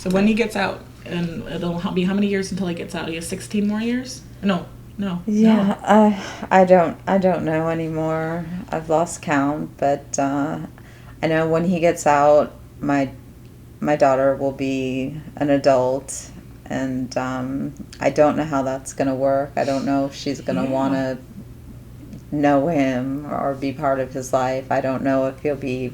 So when he gets out, and it'll be how many years until he gets out? He has 16 more years? No. Yeah, I don't know anymore. I've lost count, but I know when he gets out, my daughter will be an adult, and I don't know how that's gonna work. I don't know if she's gonna want to know him or be part of his life. I don't know if he'll be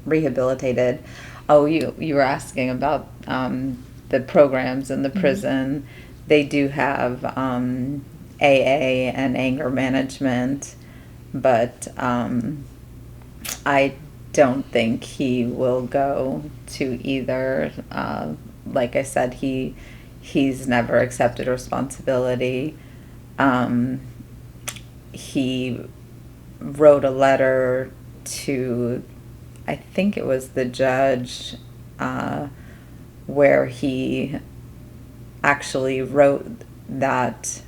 rehabilitated. Oh, you were asking about the programs in the prison. They do have AA and anger management, but I don't think he will go to either. Like I said, he's never accepted responsibility. He wrote a letter to, I think it was the judge, where he actually wrote that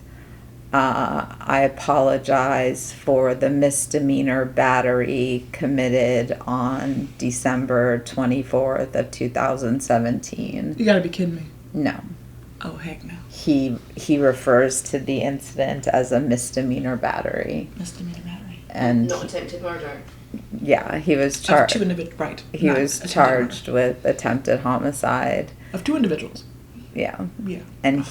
I apologize for the misdemeanor battery committed on December 24th of 2017. You gotta be kidding me. No. Oh, heck no. He refers to the incident as a misdemeanor battery. Misdemeanor battery. And not attempted murder. Yeah, he was charged. Right. He was charged with attempted homicide of 2 individuals. Yeah. Yeah. And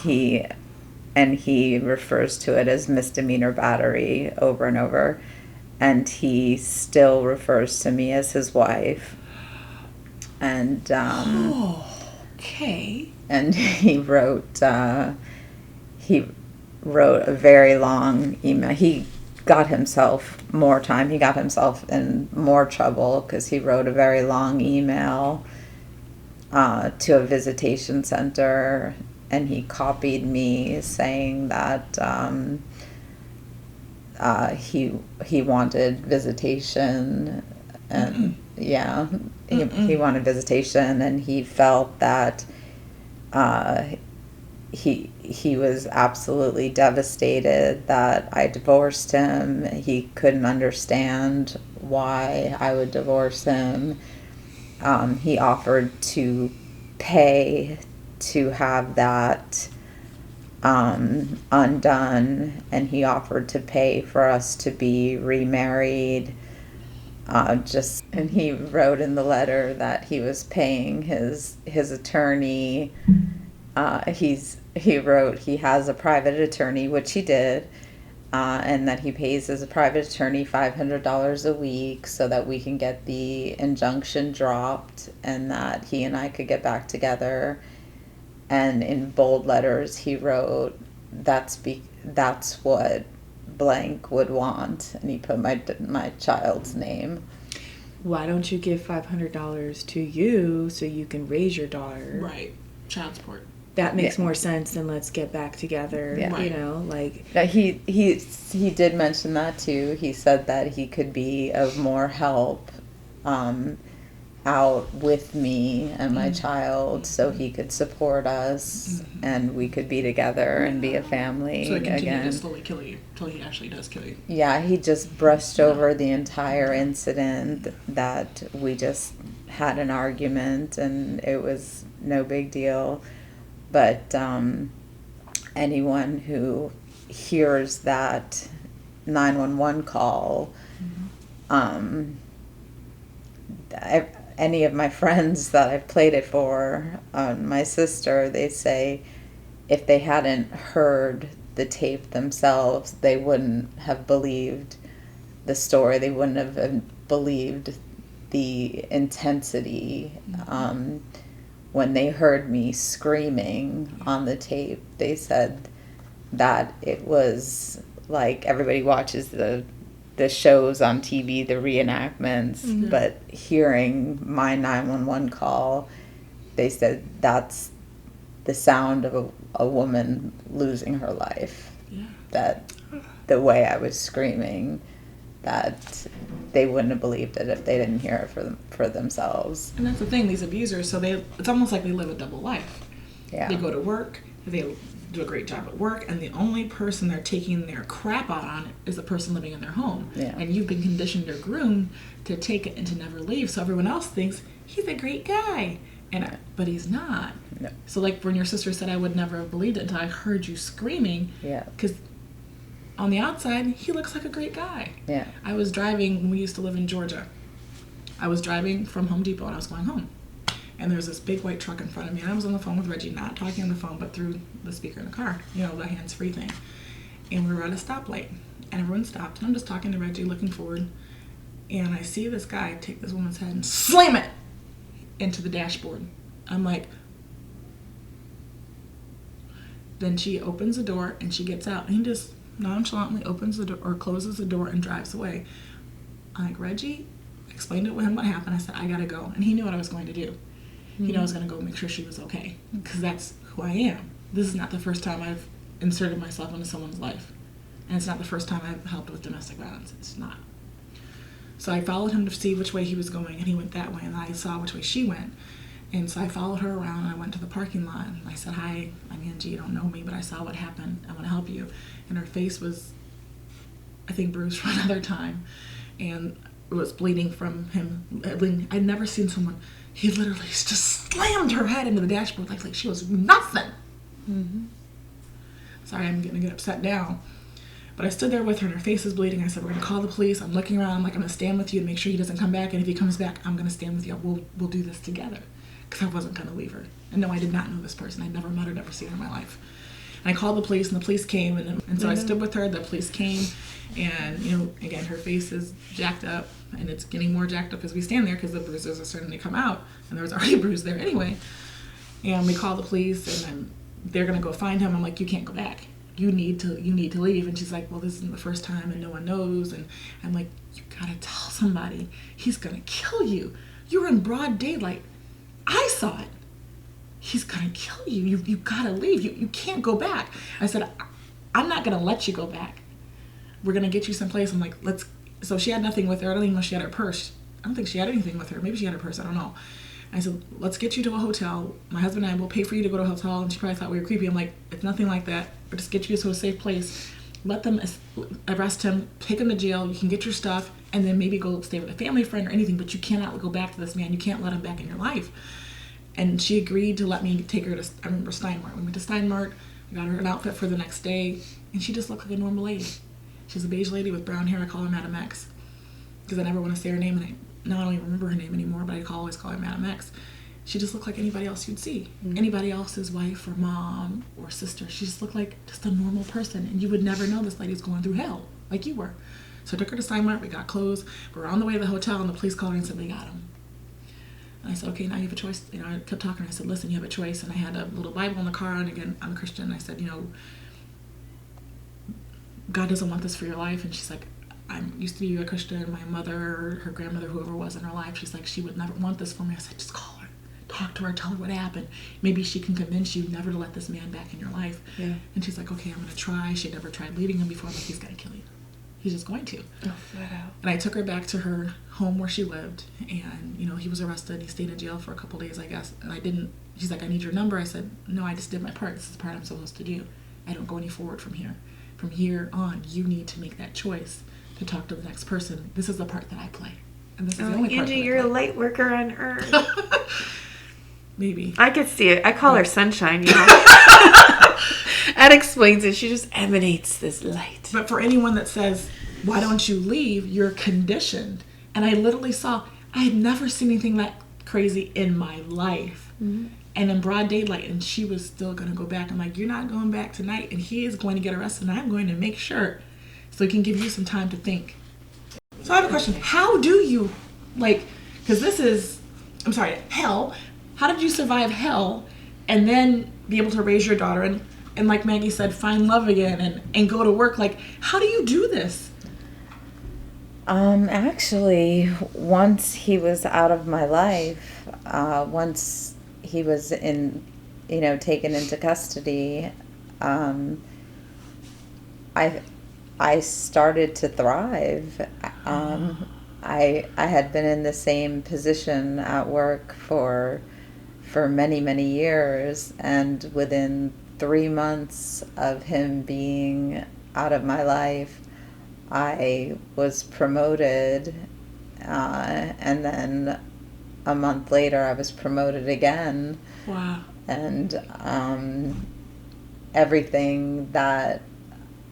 he refers to it as misdemeanor battery over and over, and he still refers to me as his wife. And okay. And he wrote a very long email. He got himself more time. He got himself in more trouble because he wrote a very long email to a visitation center, and he copied me saying that he wanted visitation, and he wanted visitation, and he felt that he was absolutely devastated that I divorced him. He couldn't understand why I would divorce him. He offered to pay to have that undone, and he offered to pay for us to be remarried. And he wrote in the letter that he was paying his attorney. He wrote he has a private attorney, which he did, and that he pays his private attorney $500 a week so that we can get the injunction dropped and that he and I could get back together. And in bold letters he wrote, that's what blank would want, and he put my child's name. Why don't you give $500 to you so you can raise your daughter? Right. Child support. That makes more sense than let's get back together. Yeah. You know, like he did mention that too. He said that he could be of more help out with me and my child, so he could support us and we could be together and be a family so it again. continue to slowly kill you until he actually does kill you. Yeah, he just brushed over the entire incident, that we just had an argument and it was no big deal. But anyone who hears that 911 call, any of my friends that I've played it for, my sister, they say if they hadn't heard the tape themselves, they wouldn't have believed the story. They wouldn't have believed the intensity. When they heard me screaming on the tape, they said that it was like everybody watches the shows on TV, the reenactments, but hearing my 911 call, they said that's the sound of a woman losing her life. Yeah. That the way I was screaming, that they wouldn't have believed it if they didn't hear it for themselves. And that's the thing, these abusers, so it's almost like they live a double life. Yeah. They go to work, they do a great job at work, and the only person they're taking their crap out on is the person living in their home. Yeah. And you've been conditioned or groomed to take it and to never leave, so everyone else thinks he's a great guy. But he's not. No. So like when your sister said, I would never have believed it until I heard you screaming. Yeah. Because on the outside, he looks like a great guy. Yeah. I was driving when we used to live in Georgia. I was driving from Home Depot and I was going home. And there was this big white truck in front of me. And I was on the phone with Reggie, not talking on the phone, but through the speaker in the car, the hands-free thing. And we were at a stoplight. And everyone stopped. And I'm just talking to Reggie, looking forward. And I see this guy take this woman's head and slam it into the dashboard. I'm like, then she opens the door and she gets out. And he just nonchalantly opens the door or closes the door and drives away. I'm like, Reggie, I explained to him what happened. I said, I gotta go. And he knew what I was going to do. He knew I was gonna go make sure she was okay. Because that's who I am. This is not the first time I've inserted myself into someone's life. And it's not the first time I've helped with domestic violence. It's not. So I followed him to see which way he was going, and he went that way, and I saw which way she went. And so I followed her around, and I went to the parking lot, and I said, hi, I'm Angie, you don't know me, but I saw what happened. I want to help you. And her face was, I think, bruised from another time, and it was bleeding from him. I'd never seen someone, he literally just slammed her head into the dashboard like she was nothing. Mm-hmm. Sorry, I'm getting upset now. But I stood there with her and her face is bleeding. I said, we're going to call the police. I'm looking around. I'm like, I'm going to stand with you to make sure he doesn't come back. And if he comes back, I'm going to stand with you. We'll do this together. Because I wasn't going to leave her. And no, I did not know this person. I'd never met her, never seen her in my life. And I called the police, and the police came. And so I stood with her. The police came. And, again, her face is jacked up. And it's getting more jacked up as we stand there because the bruises are starting to come out. And there was already a bruise there anyway. And we called the police, and they're going to go find him. I'm like, you can't go back. You need to leave. And she's like, well, this isn't the first time and no one knows. And I'm like, you gotta tell somebody. He's gonna kill you. You were in broad daylight. I saw it. He's gonna kill you. You gotta leave. You can't go back. I said, I'm not gonna let you go back. We're gonna get you someplace. I'm like, so she had nothing with her. I don't even know if she had her purse. I don't think she had anything with her. Maybe she had her purse. I don't know. I said, let's get you to a hotel. My husband and I will pay for you to go to a hotel. And she probably thought we were creepy. I'm like, it's nothing like that. But just get you to a safe place. Let them arrest him, take him to jail. You can get your stuff, and then maybe go stay with a family friend or anything. But you cannot go back to this man. You can't let him back in your life. And she agreed to let me take her to, I remember Steinmart. We went to Steinmart. I got her an outfit for the next day. And she just looked like a normal lady. She's a beige lady with brown hair. I call her Madam X. Because I never want to say her name. And now I don't even remember her name anymore, but I always call her Madam X. She just looked like anybody else you'd see. Mm-hmm. Anybody else's wife or mom or sister. She just looked like just a normal person. And you would never know this lady's going through hell like you were. So I took her to Steinmart. We got clothes. We were on the way to the hotel, and the police called her and said, they got him. And I said, okay, now you have a choice. I kept talking. I said, listen, you have a choice. And I had a little Bible in the car. And again, I'm a Christian. I said, God doesn't want this for your life. And she's like, I used to be a Christian. My mother, her grandmother, whoever was in her life, she's like, she would never want this for me. I said, just call her. Talk to her. Tell her what happened. Maybe she can convince you never to let this man back in your life. Yeah. And she's like, okay, I'm going to try. She never tried leaving him before. I'm like, he's going to kill you. He's just going to. Oh, flat out. And I took her back to her home where she lived. And, he was arrested. He stayed in jail for a couple days, I guess. And she's like, I need your number. I said, no, I just did my part. This is the part I'm supposed to do. I don't go any forward from here. From here on, you need to make that choice to talk to the next person. This is the part that I play. And this is the only part Angie, you're a light worker on earth. Maybe. I could see it. I call her Sunshine, That explains it. She just emanates this light. But for anyone that says, why don't you leave? You're conditioned. And I literally I had never seen anything that crazy in my life. Mm-hmm. And in broad daylight, and she was still going to go back. I'm like, you're not going back tonight. And he is going to get arrested, and I'm going to make sure. So he can give you some time to think. So I have a question. How do you, because this is, hell. How did you survive hell and then be able to raise your daughter and like Maggie said, find love again and go to work? How do you do this? Actually, once he was out of my life, once he was taken into custody, I started to thrive. I had been in the same position at work for many, many years, and within 3 months of him being out of my life, I was promoted, and then a month later, I was promoted again. Wow. And everything that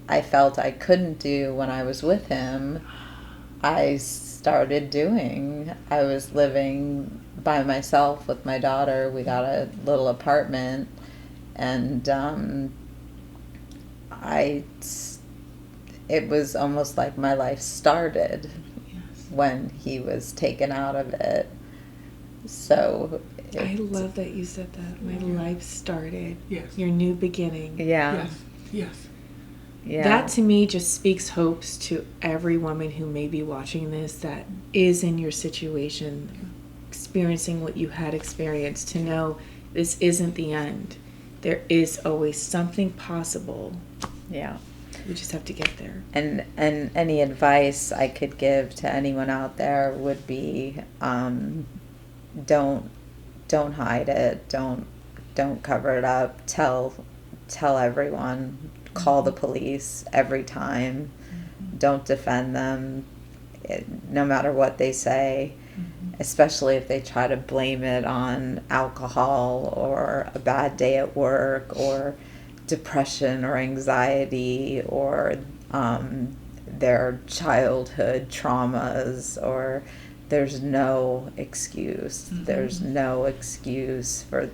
I felt I couldn't do when I was with him, I started doing. I was living by myself with my daughter. We got a little apartment, and it was almost like my life started Yes. when he was taken out of it. So I love that you said that. My life started. Yes. Your new beginning. Yeah. Yes. Yes. Yeah. That to me just speaks hopes to every woman who may be watching this that is in your situation, experiencing what you had experienced, to know this isn't the end. There is always something possible. Yeah. We just have to get there. And any advice I could give to anyone out there would be, don't hide it. Don't cover it up. Tell everyone. Call the police every time. Don't defend them, no matter what they say. Especially if they try to blame it on alcohol or a bad day at work or depression or anxiety or their childhood traumas, or there's no excuse. There's no excuse for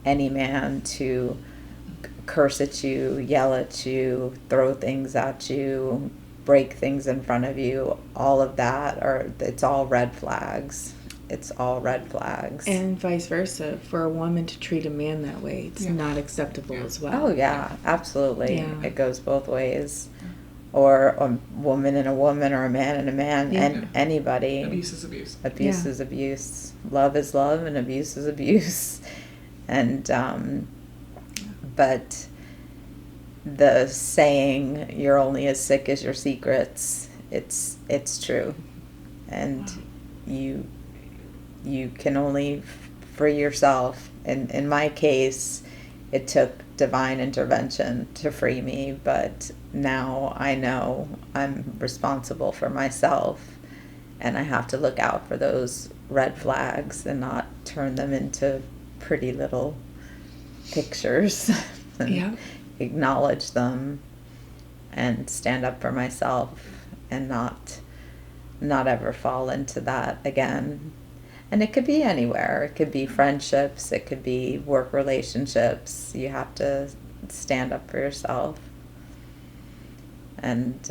any man to curse at you, yell at you, throw things at you, break things in front of you. All of that, it's all red flags. It's all red flags. And vice versa. For a woman to treat a man that way, it's not acceptable as well. Oh, yeah, absolutely. Yeah. It goes both ways. Or a woman and a woman, or a man and a man, and anybody. Abuse is abuse. Abuse is abuse. Love is love, and abuse is abuse. And, but the saying, you're only as sick as your secrets, it's true. And you can only free yourself. In my case, it took divine intervention to free me, but now I know I'm responsible for myself, and I have to look out for those red flags and not turn them into pretty little pictures. And acknowledge them and stand up for myself and not ever fall into that again. And it could be anywhere. It could be friendships. It could be work relationships. You have to stand up for yourself. And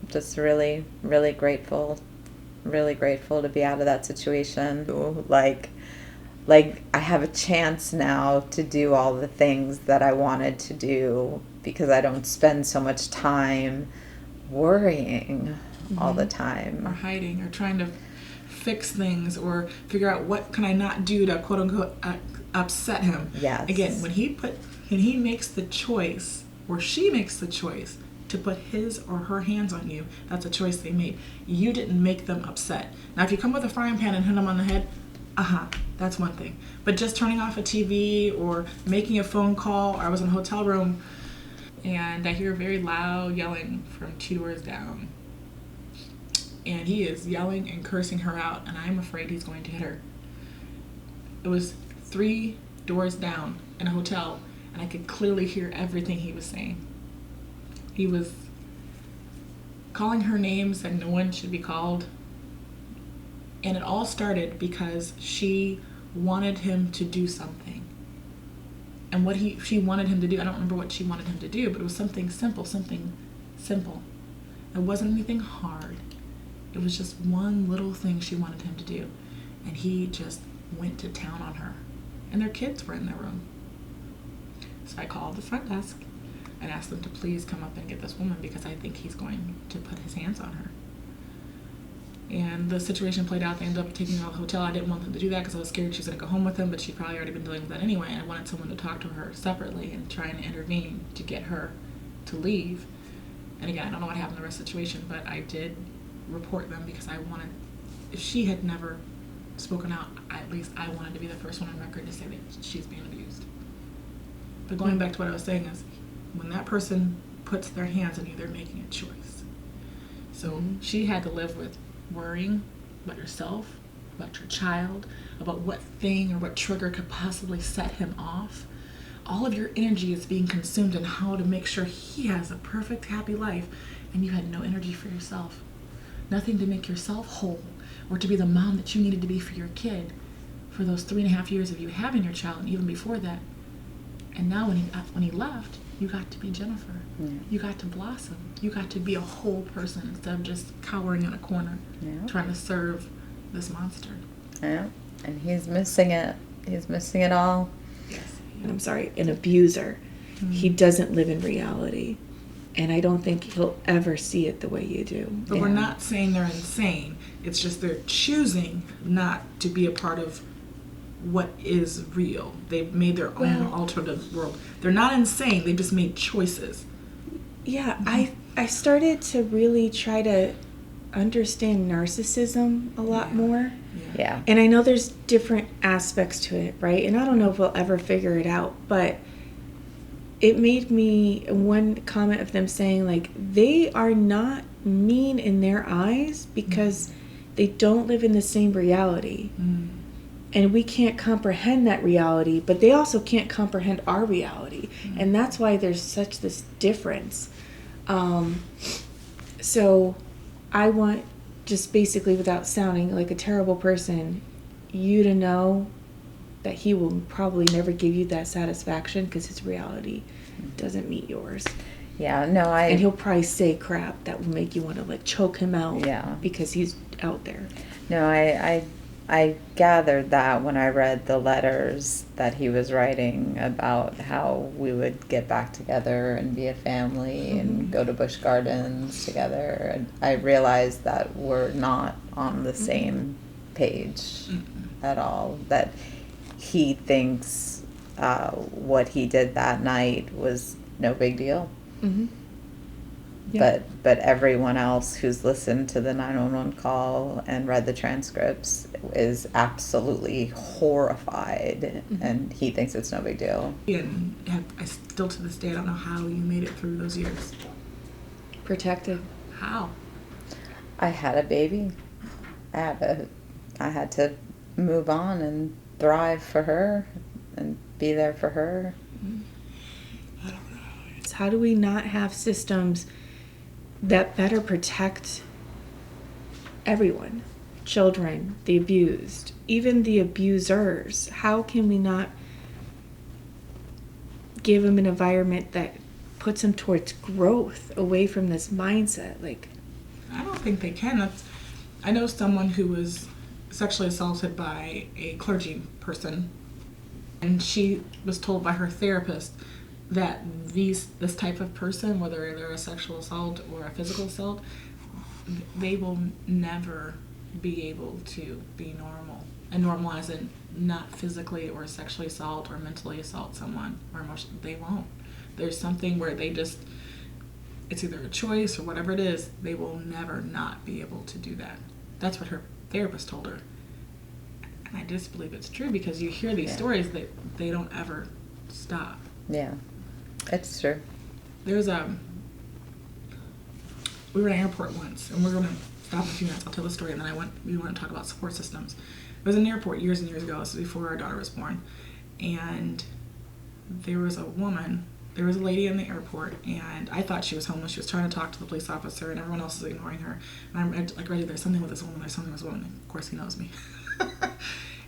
just really, really grateful to be out of that situation. Like I have a chance now to do all the things that I wanted to do, because I don't spend so much time worrying all the time. Or hiding, or trying to fix things, or figure out what can I not do to quote unquote upset him. Yes. Again, when he makes the choice, or she makes the choice to put his or her hands on you, that's a choice they made. You didn't make them upset. Now, if you come with a frying pan and hit them on the head, that's one thing. But just turning off a TV or making a phone call, I was in a hotel room and I hear very loud yelling from 2 doors down. And he is yelling and cursing her out, and I'm afraid he's going to hit her. It was 3 doors down in a hotel, and I could clearly hear everything he was saying. He was calling her names that no one should be called. And it all started because she wanted him to do something. And what she wanted him to do, I don't remember what she wanted him to do, but it was something simple. It wasn't anything hard. It was just one little thing she wanted him to do. And he just went to town on her. And their kids were in their room. So I called the front desk and asked them to please come up and get this woman, because I think he's going to put his hands on her. And the situation played out. They ended up taking her out of the hotel. I didn't want them to do that because I was scared she was going to go home with him, but she'd probably already been dealing with that anyway. And I wanted someone to talk to her separately and try and intervene to get her to leave. And again, I don't know what happened in the rest of the situation, but I did report them because I wanted, if she had never spoken out, at least I wanted to be the first one on record to say that she's being abused. But going back to what I was saying is, when that person puts their hands on you, they're making a choice. So she had to live with worrying about yourself, about your child, about what thing or what trigger could possibly set him off. All of your energy is being consumed in how to make sure he has a perfect, happy life, and you had no energy for yourself. Nothing to make yourself whole or to be the mom that you needed to be for your kid for those 3.5 years of you having your child, and even before that. And now when he left, you got to be Jennifer. You got to blossom. You got to be a whole person instead of just cowering in a corner trying to serve this monster. Yeah, and he's missing it. He's missing it all. Yes. And I'm sorry, an abuser. He doesn't live in reality. And I don't think he'll ever see it the way you do. But we're not saying they're insane. It's just they're choosing not to be a part of what is real. They've made their own alternative world. They're not insane. They just made choices. Yeah, I started to really try to understand narcissism a lot more. Yeah. And I know there's different aspects to it, right? And I don't know if we'll ever figure it out, but it made me, one comment of them saying, like, they are not mean in their eyes because they don't live in the same reality. And we can't comprehend that reality, but they also can't comprehend our reality. And that's why there's such this difference. So I want, just basically without sounding like a terrible person, you to know that he will probably never give you that satisfaction because his reality doesn't meet yours. Yeah, no, And he'll probably say crap that will make you want to like choke him out. Yeah. Because he's out there. No, I gathered that when I read the letters that he was writing about how we would get back together and be a family and go to Busch Gardens together. And I realized that we're not on the same page at all. That he thinks what he did that night was no big deal. Yeah. But everyone else who's listened to the 911 call and read the transcripts is absolutely horrified, and he thinks it's no big deal. And I still to this day, I don't know how you made it through those years. Protected. How? I had a baby. I had to move on and thrive for her and be there for her. I don't know. So how do we not have systems that better protect everyone? Children, the abused, even the abusers. How can we not give them an environment that puts them towards growth, away from this mindset? Like, I don't think they can. I know someone who was sexually assaulted by a clergy person, and she was told by her therapist that this type of person, whether they're a sexual assault or a physical assault, they will never be able to be normal. And normal as in not physically or sexually assault or mentally assault someone or emotionally. They won't. There's something where they just, it's either a choice or whatever it is, they will never not be able to do that. That's what her therapist told her. And I just believe it's true because you hear these stories that they don't ever stop. Yeah, it's true. There's we were in an airport once, and we're going to stop in a few minutes. I'll tell the story, and then we want to talk about support systems. It was in an airport years and years ago. This was before our daughter was born. And there was a lady in the airport, and I thought she was homeless. She was trying to talk to the police officer, and everyone else was ignoring her. And I'm like, Reggie, there's something with this woman. There's something with this woman. And of course, he knows me.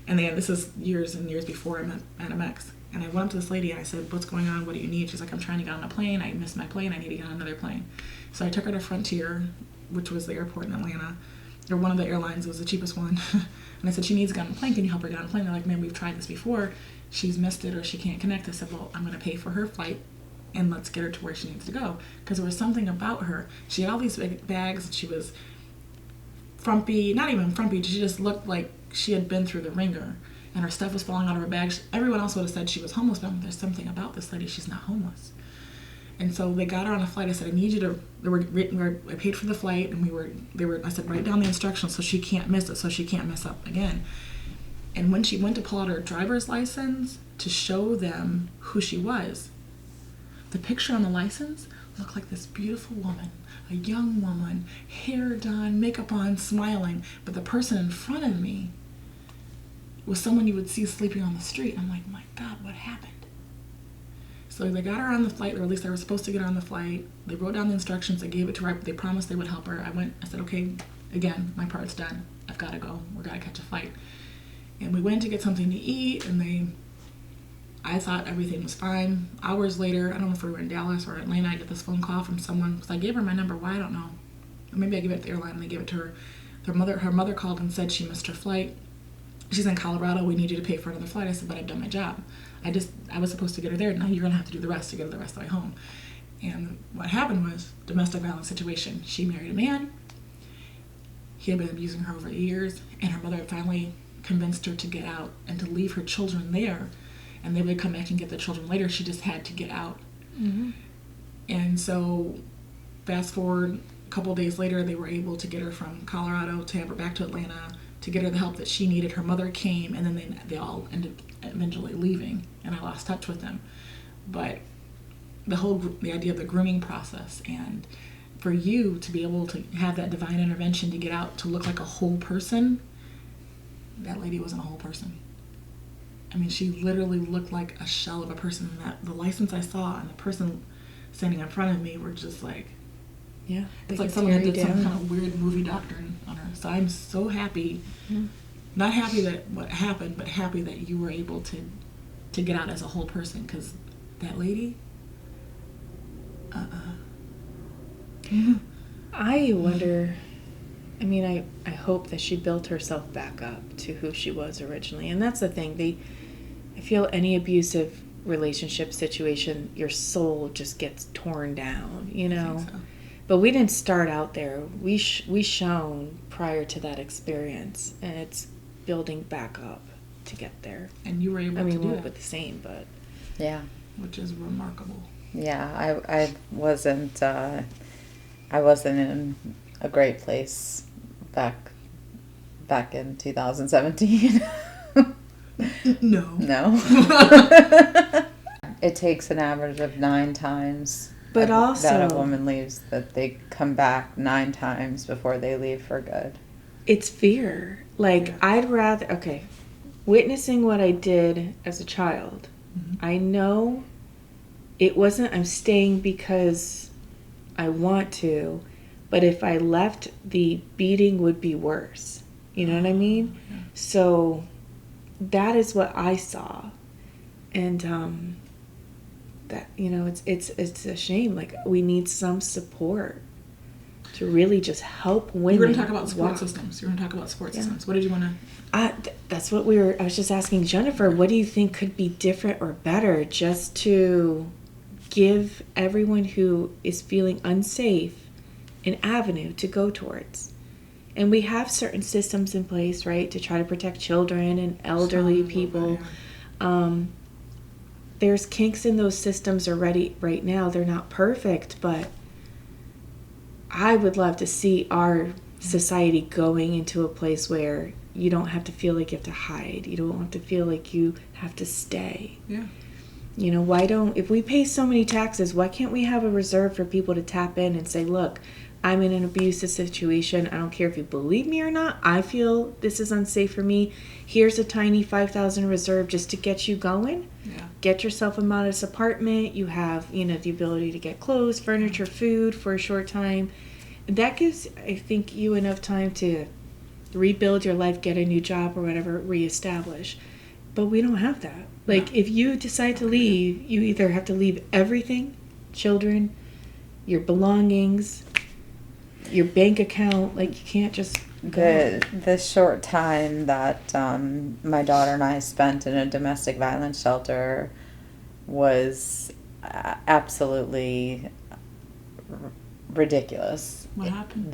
And then this is years and years before I met MX. And I went up to this lady, and I said, what's going on? What do you need? She's like, I'm trying to get on a plane. I missed my plane. I need to get on another plane. So I took her to Frontier, which was the airport in Atlanta. Or one of the airlines. It was the cheapest one. And I said, she needs to get on a plane. Can you help her get on a plane? They're like, man, we've tried this before. She's missed it or she can't connect. I said, well, I'm going to pay for her flight, and let's get her to where she needs to go. Because there was something about her. She had all these big bags. She was frumpy. Not even frumpy. She just looked like she had been through the ringer. And her stuff was falling out of her bag. Everyone else would have said she was homeless, but there's something about this lady. She's not homeless. And so they got her on a flight. I said, I need you to, I paid for the flight, and I said, write down the instructions so she can't miss it, so she can't mess up again. And when she went to pull out her driver's license to show them who she was, the picture on the license looked like this beautiful woman, a young woman, hair done, makeup on, smiling. But the person in front of me was someone you would see sleeping on the street. I'm like, my God, what happened? So they got her on the flight, or at least they were supposed to get her on the flight. They wrote down the instructions. They gave it to her. They promised they would help her. I said, okay, again, my part's done. I've got to go. We've got to catch a flight. And we went to get something to eat, and I thought everything was fine. Hours later, I don't know if we were in Dallas or Atlanta, I get this phone call from someone, because I gave her my number. Why? I don't know. Or maybe I gave it to the airline and they gave it to her. Her mother called and said she missed her flight. She's in Colorado. We need you to pay for another flight. I said, but I've done my job. I was supposed to get her there. Now you're going to have to do the rest to get her the rest of the way home. And what happened was domestic violence situation. She married a man. He had been abusing her over the years, and her mother finally convinced her to get out and to leave her children there, and they would come back and get the children later. She just had to get out. Mm-hmm. And so fast forward a couple of days later, they were able to get her from Colorado to have her back to Atlanta to get her the help that she needed. Her mother came, and then they all ended eventually leaving, and I lost touch with them. But the idea of the grooming process, and for you to be able to have that divine intervention to get out to look like a whole person, that lady wasn't a whole person. I mean, she literally looked like a shell of a person. And that the license I saw and the person standing in front of me were just like, Yeah. it's like someone did some kind of weird movie doctoring on her. So I'm so happy, not happy that what happened, but happy that you were able to get out as a whole person, because that lady, I wonder, I mean, I hope that she built herself back up to who she was originally. And that's the thing. I feel any abusive relationship situation, your soul just gets torn down, you know? I think so. But we didn't start out there. We shown prior to that experience, and it's building back up to get there. And you were able I mean, to do we that, went the same, but Yeah. which is remarkable. Yeah, I wasn't in a great place back in 2017. No. No. It takes an average of 9 times But that also- a woman leaves, that they come back 9 times before they leave for good. it's fear. Like, Yeah. I'd rather, okay, witnessing what I did as a child, I know it wasn't, I'm staying because I want to, but if I left, the beating would be worse. You know what I mean? Yeah. So that is what I saw. And that, you know, it's a shame. Like, we need some support to really just help women. You were going to talk about support walk. systems. You were going to talk about support Yeah. systems. What did you want to... That's what I was just asking Jennifer, what do you think could be different or better just to give everyone who is feeling unsafe an avenue to go towards? And we have certain systems in place, right, to try to protect children and elderly people. There's kinks in those systems already right now. They're not perfect, but I would love to see our society going into a place where you don't have to feel like you have to hide. You don't have to feel like you have to stay. Yeah. You know, if we pay so many taxes, why can't we have a reserve for people to tap in and say, look, I'm in an abusive situation. I don't care if you believe me or not. I feel this is unsafe for me. Here's a tiny $5,000 reserve just to get you going. Yeah. Get yourself a modest apartment. You have, you know, the ability to get clothes, furniture, food for a short time. That gives, I think, you enough time to rebuild your life, get a new job or whatever, reestablish. But we don't have that. Like, if you decide to leave, you either have to leave everything, children, your belongings, your bank account. Like, you can't just go. The short time that my daughter and I spent in a domestic violence shelter was absolutely ridiculous. What happened?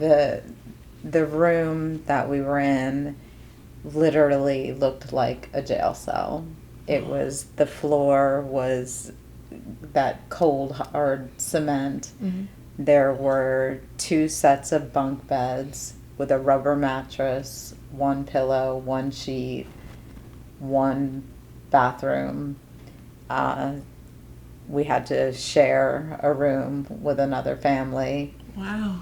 The room that we were in literally looked like a jail cell. The floor was that cold hard cement. Mm-hmm. There were 2 sets of bunk beds with a rubber mattress, 1 pillow, 1 sheet, 1 bathroom. we had to share a room with another family. Wow.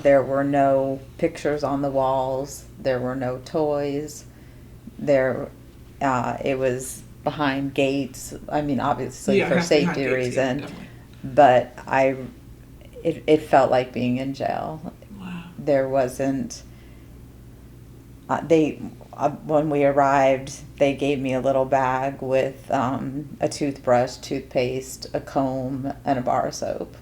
There were no pictures on the walls. There were no toys. It was behind gates. I mean, obviously Yeah, for behind safety gates, yeah, reason, definitely. but it felt like being in jail. Wow. There wasn't. When we arrived, they gave me a little bag with a toothbrush, toothpaste, a comb, and a bar of soap.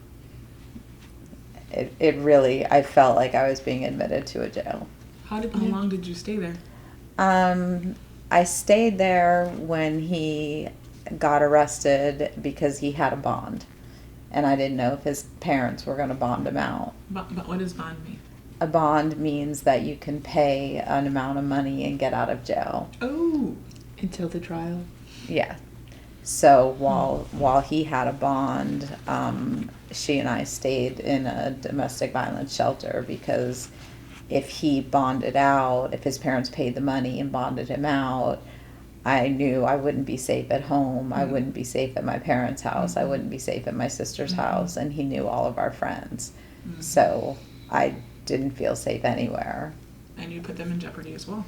It really, I felt like I was being admitted to a jail. How long did you stay there? I stayed there when he got arrested because he had a bond, and I didn't know if his parents were going to bond him out. But what does bond mean? A bond means that you can pay an amount of money and get out of jail. Oh. Until the trial. Yeah. So while he had a bond, she and I stayed in a domestic violence shelter because if he bonded out, if his parents paid the money and bonded him out, I knew I wouldn't be safe at home. I wouldn't be safe at my parents' house. I wouldn't be safe at my sister's house. And he knew all of our friends. So I didn't feel safe anywhere. And you put them in jeopardy as well.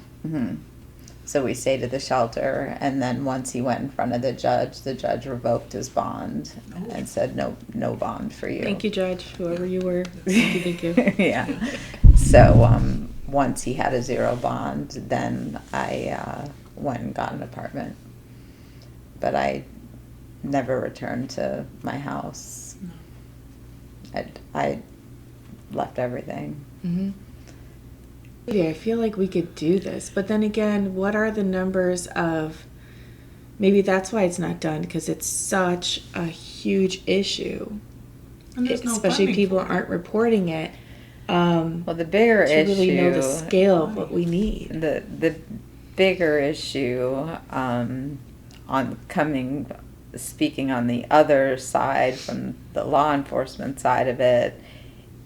So we stayed at the shelter, and then once he went in front of the judge revoked his bond and said no bond for you. Thank you, Judge, whoever you were. Thank you. Yeah. So once he had a zero bond, then I went and got an apartment. But I never returned to my house. I left everything. Mm-hmm. I feel like we could do this, but then again, what are the numbers of, maybe that's why it's not done, because it's such a huge issue, And there's no especially funding people for it. aren't reporting it. Well, the bigger To issue, really know the scale of what we need. the bigger issue speaking on the other side, from the law enforcement side of it,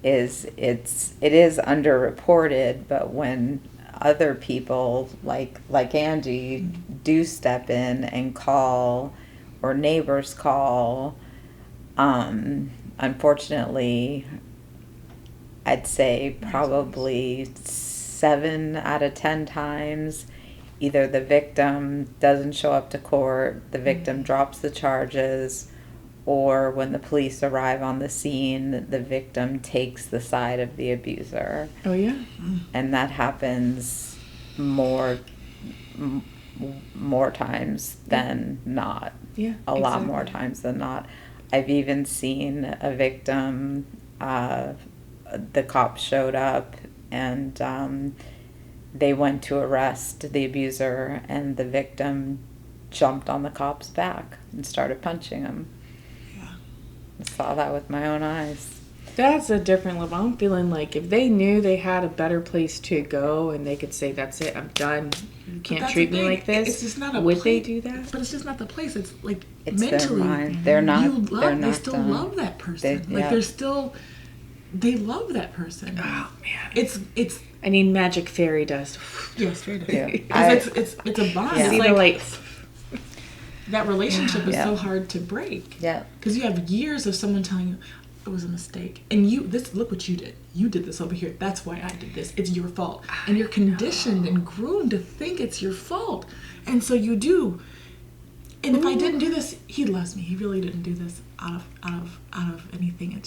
is it is underreported, but when other people like Angie do step in and call, or neighbors call, unfortunately, I'd say probably 7 out of 10 times, either the victim doesn't show up to court, the victim drops the charges, or when the police arrive on the scene, the victim takes the side of the abuser. Oh, yeah? And that happens more times than not. Yeah, A lot exactly. more times than not. I've even seen a victim, the cops showed up and they went to arrest the abuser, and the victim jumped on the cop's back and started punching him. I saw that with my own eyes. That's a different level. I'm feeling like if they knew they had a better place to go and they could say, that's it, I'm done, you can't that's treat the me thing. like this, It's just not a would they place- do that? But it's just not the place. It's like It's mentally. their mind. They're not. They still done. love that person. Yeah. They love that person. Oh, man. It's I need magic fairy dust. yes, very Yeah. Because it's a bond. Yeah. It's See the like light. that relationship is Yeah. so hard to break. Yeah. Because you have years of someone telling you it was a mistake, and look what you did. You did this over here. That's why I did this. It's your fault, and you're conditioned and groomed to think it's your fault, and so you do. And if I didn't do this, he loves me. He really didn't do this out of anything.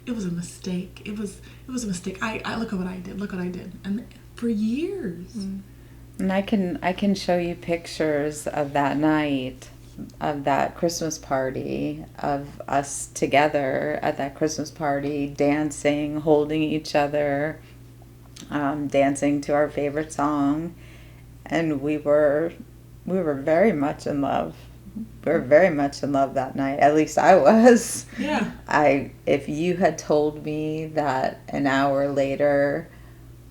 It was a mistake. It was a mistake. I look at what I did. Look what I did, and for years. And I can show you pictures of that night, of that Christmas party, of us together at that Christmas party, dancing, holding each other, dancing to our favorite song, and we were very much in love. We were very much in love that night. At least I was. Yeah. If you had told me that an hour later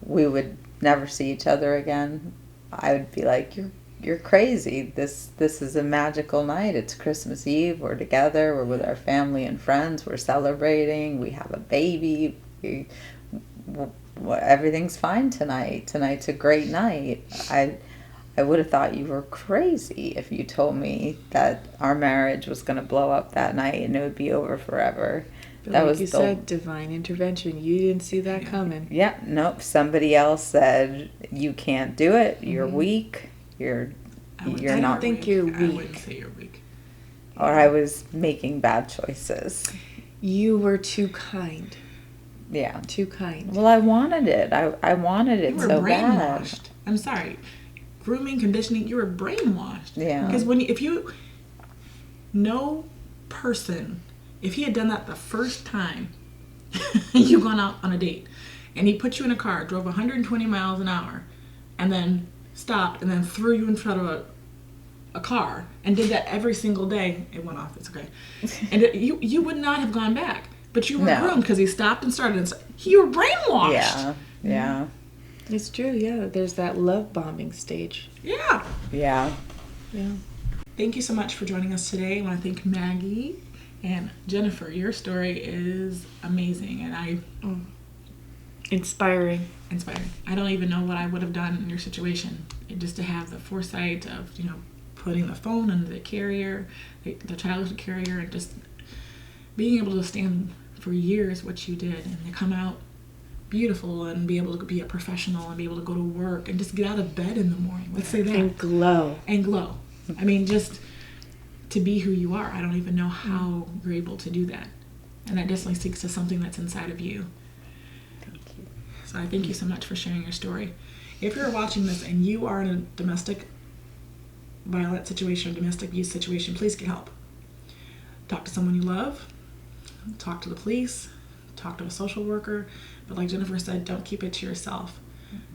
we would never see each other again, I would be like, you're crazy. This is a magical night. It's Christmas Eve. We're together. We're with our family and friends. We're celebrating. We have a baby. Everything's fine tonight. Tonight's a great night. I would have thought you were crazy if you told me that our marriage was going to blow up that night and it would be over forever. But That like was you the- said, divine intervention. You didn't see that coming. Yeah, nope. Somebody else said you can't do it. You're Mhm. weak. You're wouldn't you're say not. think you're I weak. wouldn't say you're weak. Or I was making bad choices. You were too kind. Yeah. Too kind. Well, I wanted it. I wanted it You were so bad. brainwashed. I'm sorry. Grooming, conditioning, you were brainwashed. Yeah. Because no person, if he had done that the first time you gone out on a date and he put you in a car, drove 120 miles an hour, and then stopped and then threw you in front of a car and did that every single day, it went off, it's okay. And you would not have gone back. But you were No. groomed because he stopped and started. And you were brainwashed. Yeah. Yeah. It's true, yeah. There's that love bombing stage. Yeah. Yeah. Yeah. Thank you so much for joining us today. I want to thank Maggie and Jennifer. Your story is amazing and Inspiring. inspiring. I don't even know what I would have done in your situation. Just to have the foresight of, putting the phone under the carrier, the childhood carrier, and just being able to stand for years what you did and to come out beautiful and be able to be a professional and be able to go to work and just get out of bed in the morning. Let's say that. And glow. And glow. I mean, just to be who you are. I don't even know how you're able to do that. And that definitely speaks to something that's inside of you. Thank you. So I thank you so much for sharing your story. If you're watching this and you are in a domestic violence situation or domestic abuse situation, please get help. Talk to someone you love. Talk to the police. Talk to a social worker. But like Jennifer said, don't keep it to yourself.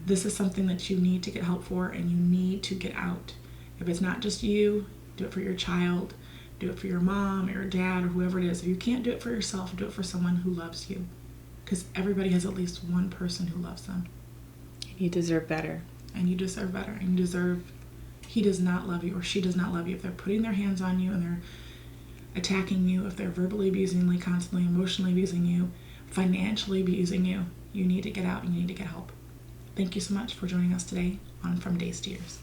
This is something that you need to get help for and you need to get out. If it's not just you, do it for your child. Do it for your mom or your dad or whoever it is. If you can't do it for yourself, do it for someone who loves you. Because everybody has at least one person who loves them. You deserve better. And you deserve better. And you deserve, he does not love you or she does not love you. If they're putting their hands on you and they're attacking you, if they're verbally abusing you, constantly emotionally abusing you, financially abusing you, you need to get out and you need to get help. Thank you so much for joining us today on From Days to Years.